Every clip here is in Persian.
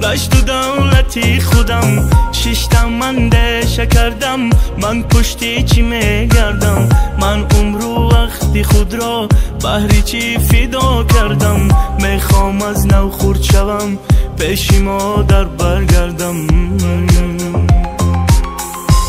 گشت و دولتی خودم شیشتم من دشه کردم من پشتی چی میگردم من عمر و وقتی خود را بهری چی فدا کردم میخوام از نو خورد شوم پیشی مادر برگردم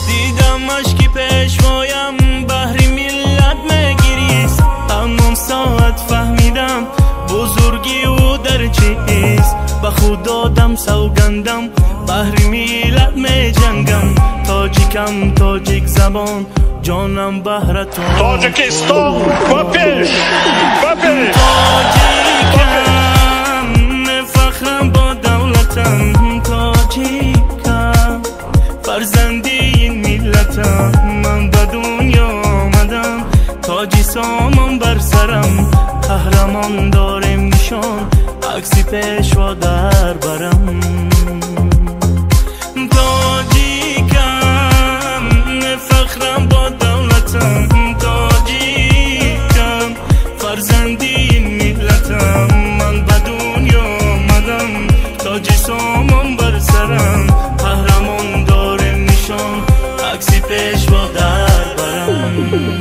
دیدم اشکی پیشوایم بهری ملت میگیریست همون ساعت فهمیدم بزرگی او در چیست به خود دادم سوگندم بهری ملت می جنگم تاجیکم تاجیک زبان جانم بهرتون تاجیکستان بپیش بپیش تاجیکم فخرم با دولتم تاجیکم فرزندی این ملتم من به دنیا آمدم تاجی سامان بر سرم قهرمان دارم نشان عکسی پیشوا در برم تاجیکم فخرم با دولتم تاجیکم فرزندی این ملتم من به دنیا آمدم تاجی سامان بر سرم قهرمان دارم نشان عکسی پیشوا در برم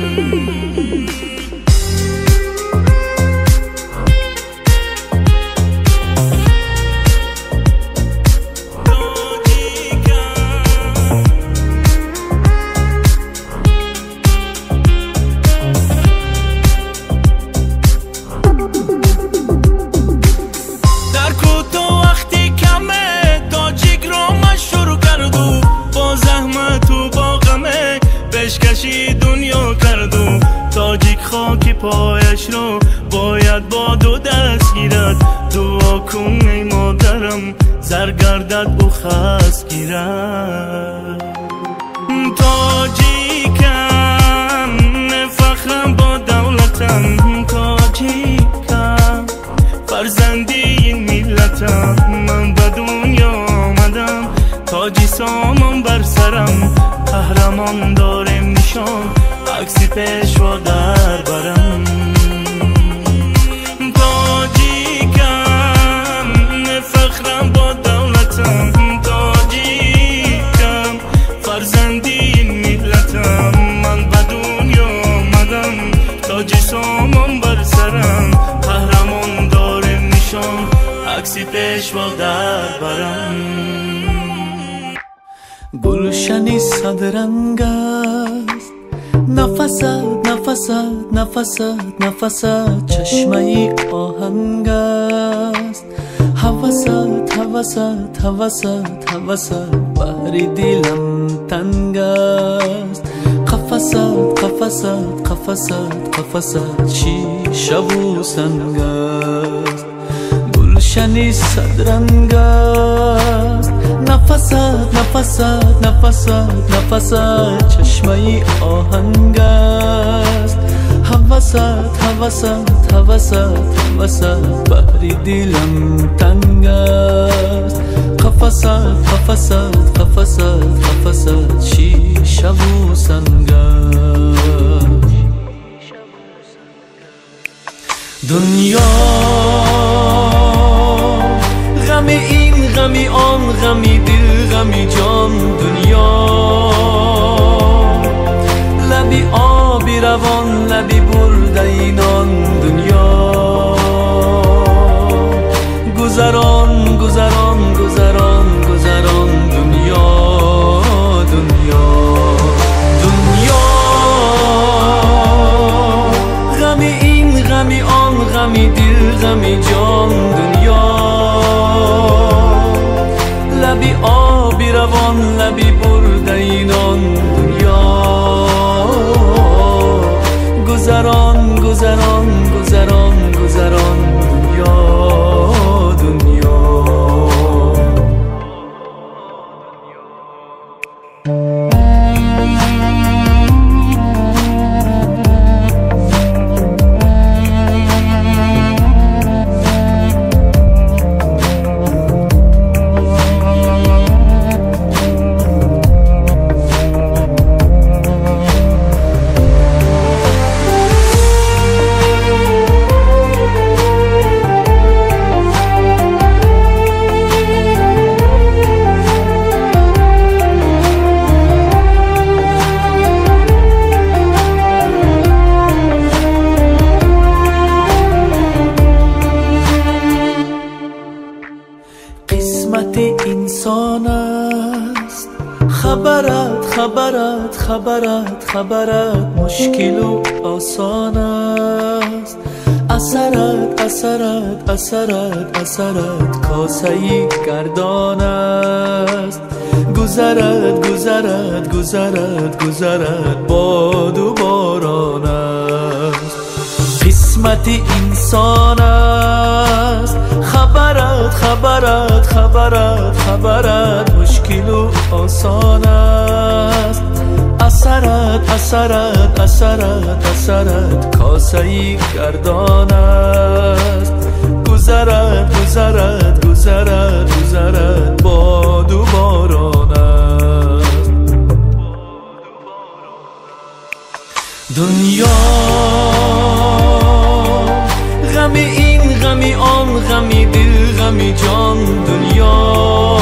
کشی دنیا کردو تاجیک خاکی پایش رو باید با دو دست گیرد دعا کن ای مادرم زرگردد او خست گیرد تاجیکم فخرم با دولتم تاجیکم فرزندی این ملتم من به دنیا آمدم تاجی سامان بر سرم قهرمان دارم نشان عکسی پیشوا در برم تاجیکم فخرم با دولتم تاجیکم فرزندی این ملتم من به دنیا آمدم تاجی سامان بر سرم قهرمان دارم نشان عکسی پیشوا در برم گلشنی صدرنگ است نفست نفست نفست نفست چشمه آهنگ است هوست هوست هوست هوست بحری دلم تنگ است قفست قفست قفست قفست چی شب و سنگ است گلشنی صدرنگ است نفست نفست نفست نفست چشمه آهنگ است هوست هوست هوست هوست بحری دلم تنگ است قفست قفست قفست قفست چی شب و سنگ دنیا غمی این غمی آن غمی دل غمی جان دنیا لبی آبی روان لبی برده اینان دنیا گذران گذران گذران گذران دنیا دنیا دنیا غمی این غمی آن غمی دل غمی جان دنیا لبی آبی روان لبی برده اینان دنیا گذران گذران گذران گذران دنیا دنیا قسمت انسان است. خبرت خبرت خبرت خبرت مشکل و آسان است. اثرت اثرت اثرت اثرت کاسه گردان است. گذرت گذرت گذرت گذرت باد و باران است. قسمت انسان است. خبرت خبرت خبرت خبرت مشکل و آسان است. اثرت اثرت اثرت اثرت کاسه گردان است. گذرت گذرت گذرت گذرت باد و باران است. دنیا غمی این غمی آن غمی دل غمی جان. دنیا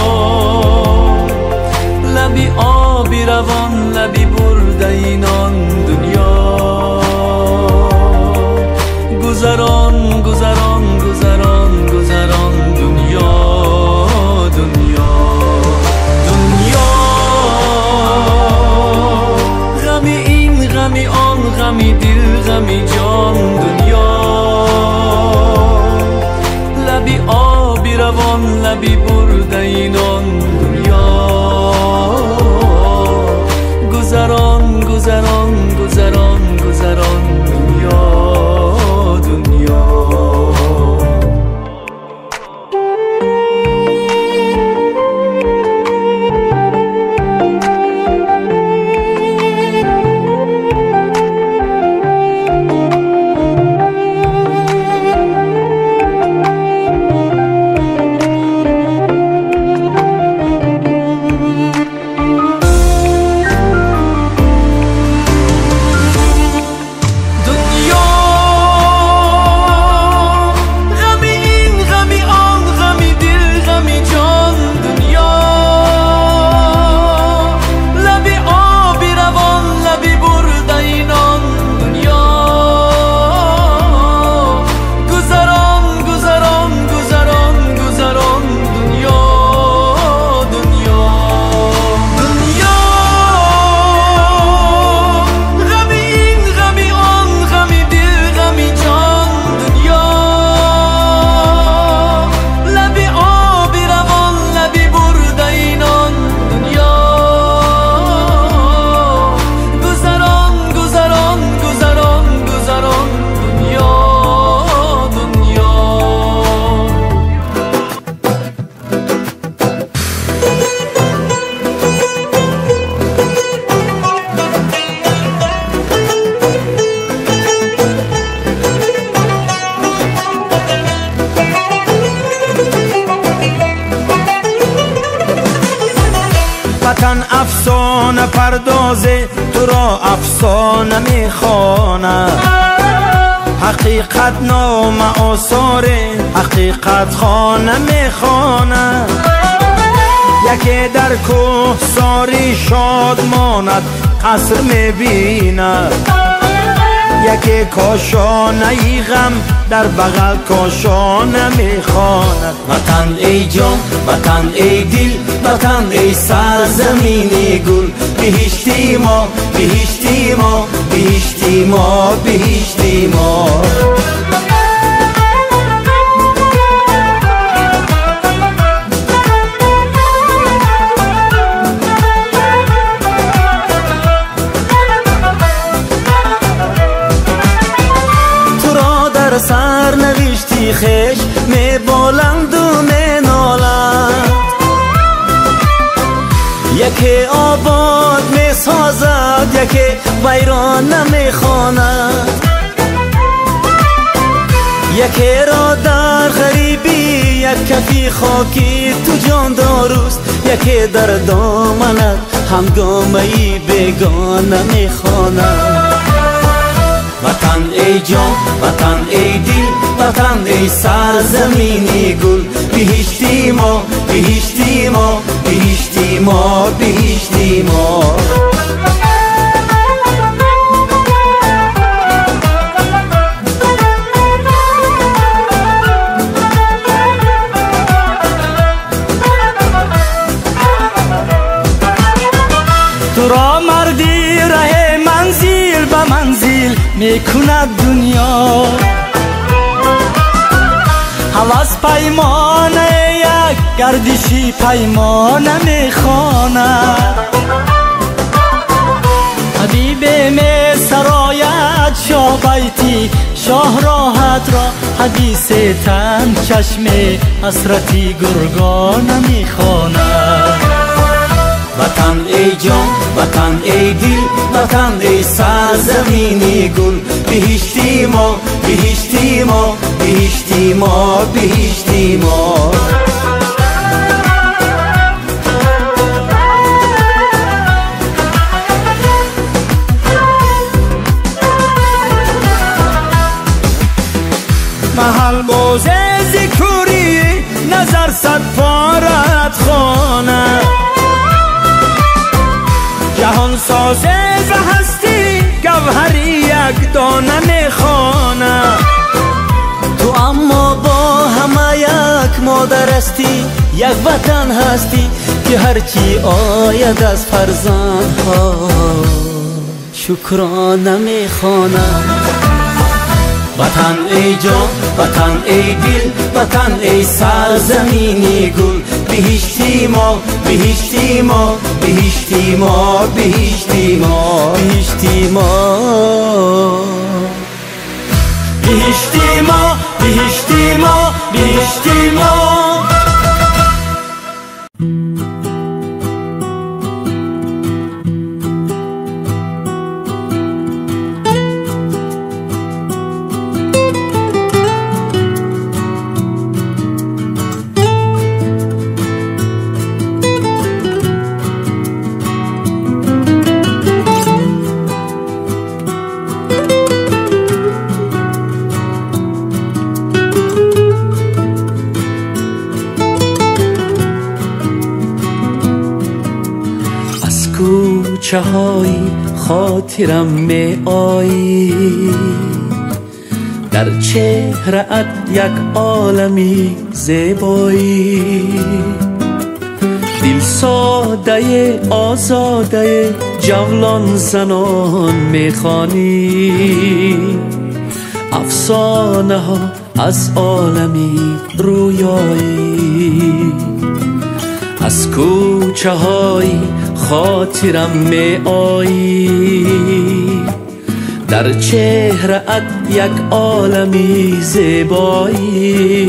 لبی آبی روان لبی برده اینان. دنیا گذران گذران گذران گذران. دنیا دنیا دنیا غمی این غمی آن غمی دل غمی جان. دنیا لبی آبی روان لبی برده اینان. دنیا گذران گذران گذران گذران. دنیا دنیا وطن افسانه پردازه تو را افسانه میخواند. حقیقت نام آثار حقیقت خانه میخواند. یکی در کوه ساری شاد ماند قصر میبیند. یکی کاشانه ای غم در بغل کاشانه میخواند. وطن ای جان وطن ای دل وطن ای سرزمین گل. بهشتی ما بهشتی ما بهشتی ما بهشتی ما. سر نوشتی خش می بالند و می نالند. یکی آباد می سازد یکی ویران نمی خواند. یکی را در غریبی یک کفی خاکی تو جان داروست. یکی در دامنت همگامه‌ای بیگانه می خواند. وطن ای جان وطن ای دل وطن ای سرزمین گل. بهشتی ما بهشتی ما بهشتی ما بهشتی ما. تو را مردی ره منزل به منزل میکند دنیا حواس پیمانه یک گردشی پیمانه میخواند حبیب می سرایت شاه بیتی شاه راحت را حدیث تن چشم حسرتی گرگان میخواند وطن ای جان وطن ای دل وطن ای سرزمینی گل بهشتی ما بهشتی ما بهشتی ما بهشتی ما محل موزه ذکری نظر صد پارت خانه جهان سازه ز هستی گوهری یک دانه میخوانه تو اما با همه یک مادر هستی یک وطن هستی که هرچی آید از فرزندها شکرانه میخوانه وطن ای جان وطن ای دل وطن ای سرزمینی گل بهشتی ما بهشتی ما بهشتی ما بهشتی ما بهشتی ما بهشتی ما بهشتی ما بهشتی ما کوچه های خاطرم می آیی در چهره‌ات یک عالمی زیبایی دل ساده آزاده جولان زنان می خوانی افسانه ها از عالمی رویایی از کوچه های خاطرم می آیی در چهره‌ات یک عالمی زیبایی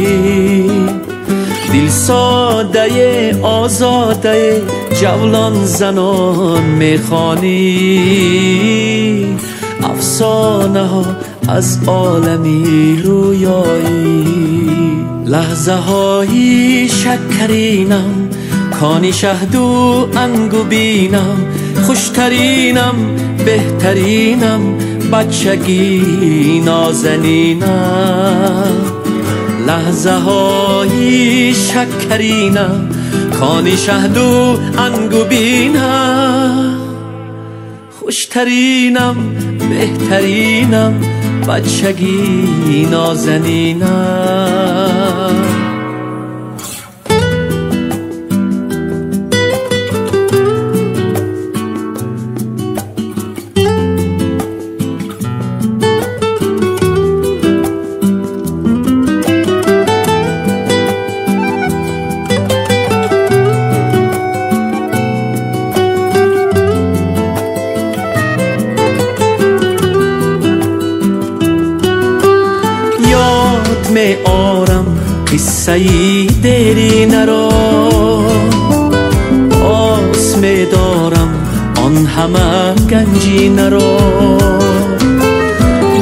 دل ساده آزاده جولان زنان می خوانی افسانه ها از عالمی رویایی لحظه های شکرینم کانی شهد و انگو بینم خوشترینم بهترینم بچگی نازنینم لحظه های شکرینم کانی شهد و انگو بینم خوشترینم بهترینم بچگی نازنینم می آرم قصه دیرینه را آس می دارم آن همه گنجینه را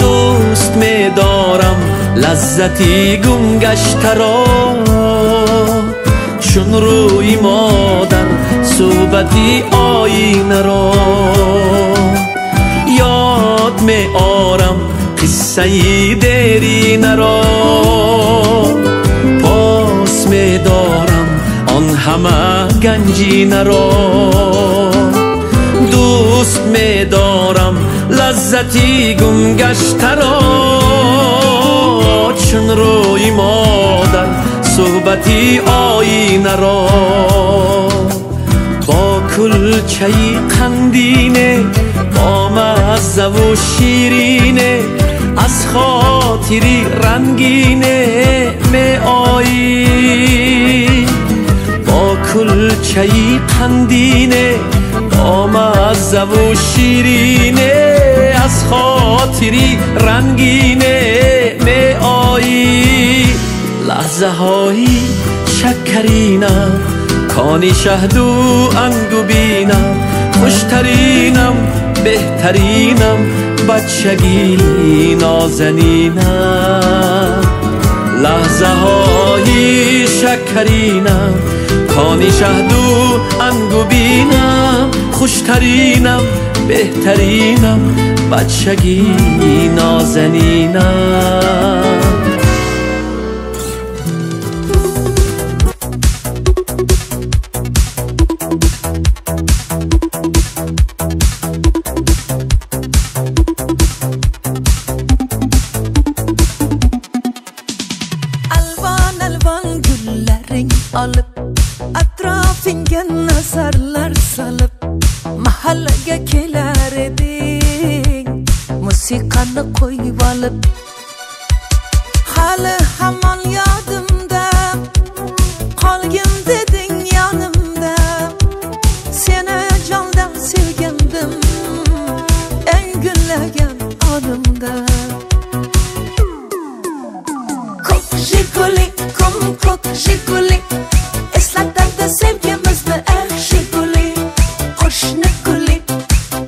دوست می دارم لذتی گم گشته را چون روی مادر صحبتی آینه را یاد می آرم قصه دیرینه را پاس می دارم آن همه گنجینه را دوست می دارم لذتی گم گشته را چون روی مادر صحبتی آینه را با کلچه گلچه‌ای خندینه با مزه و شیرینه از خاطری رنگینه می آیی با کلچه‌ای خندینه با مزه و شیرینه از خاطری رنگینه می آیی لحظه هایی شکرینم کانی شهد و انگبینم خوشترینم بهترینم بچگی نازنینم لحظه های شکرینم کانی شهد و انگبینم خوشترینم بهترینم بچگی نازنینم alıp atrafınga nazarlar salıp mahallaga kelar eding musiqani qo'yib olib hali hamon yodimda qolgin deding yonimda seni jondan sevgandim eng gullagan onimda ko'k jiguli ko'k jiguli eslatadi sevgimizni eng jiguli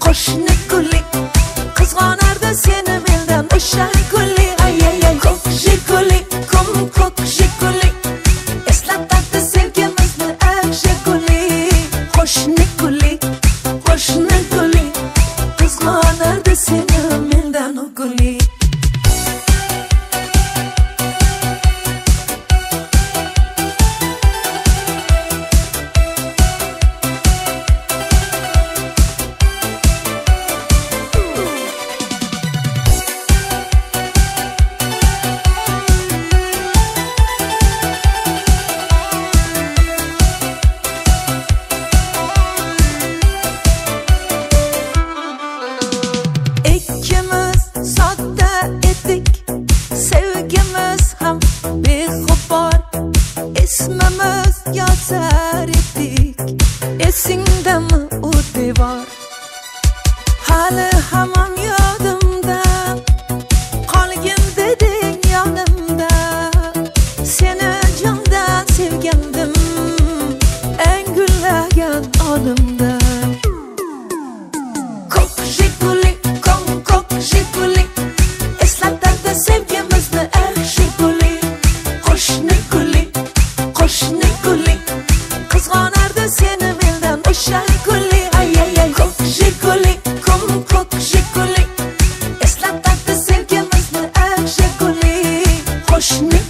qo'shni guli qizg'onardi seni mendan o'sha guli ay ko'k jiguli ko'k jiguli eslatadi sevgimizni eng jiguli qo'shni guli qizg'onardi seni mendan o guli İsmimiz yazar ettik esingdami o devor hali hamon yodimda qolgin deding yonimda seni jondan sevgandim eng gullagan onimda ko'k jiguli ko'k jiguli eslatadi sevgimizni eng jiguli qo'shni guli qizg'onardi seni mendan o'sha guli ay ko'k jiguli eslatadi sevgimizni eng jiguli qo'shni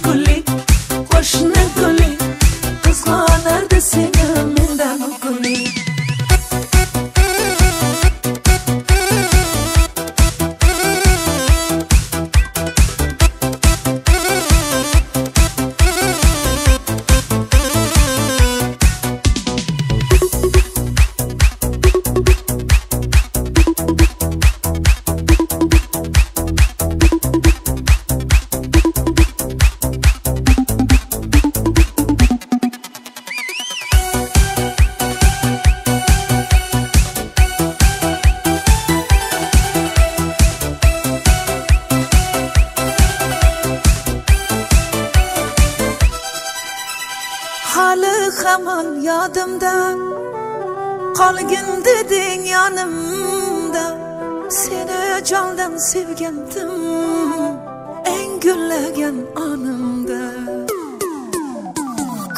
guli qizg'onardi seni mendan guli hali hamon yodimda qolgin deding yonimda seni jondan sevgandim eng gullagan onimda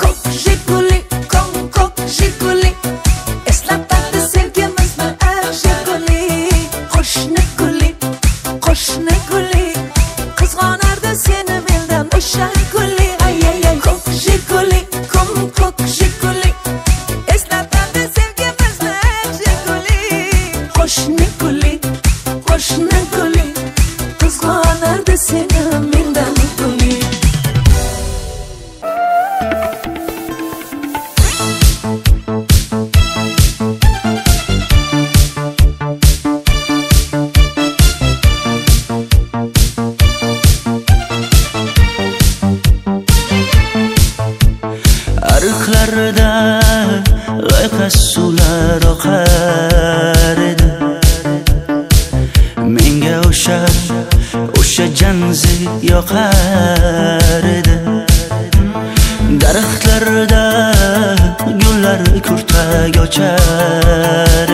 ko'k jiguli eslatadi sevgimizni eng jiguli qo'shni guli qizg'onardi seni mendan o'sha guli ay ko'k jiguli eslatadi sevgimizni eng jiguli qo'shni guli qizg'onardi seni mendan guli g'ayqas suvlar oqar edi. Menga o'sha janzi yoqar edi. Daraxtlarda gullar kurtak ochar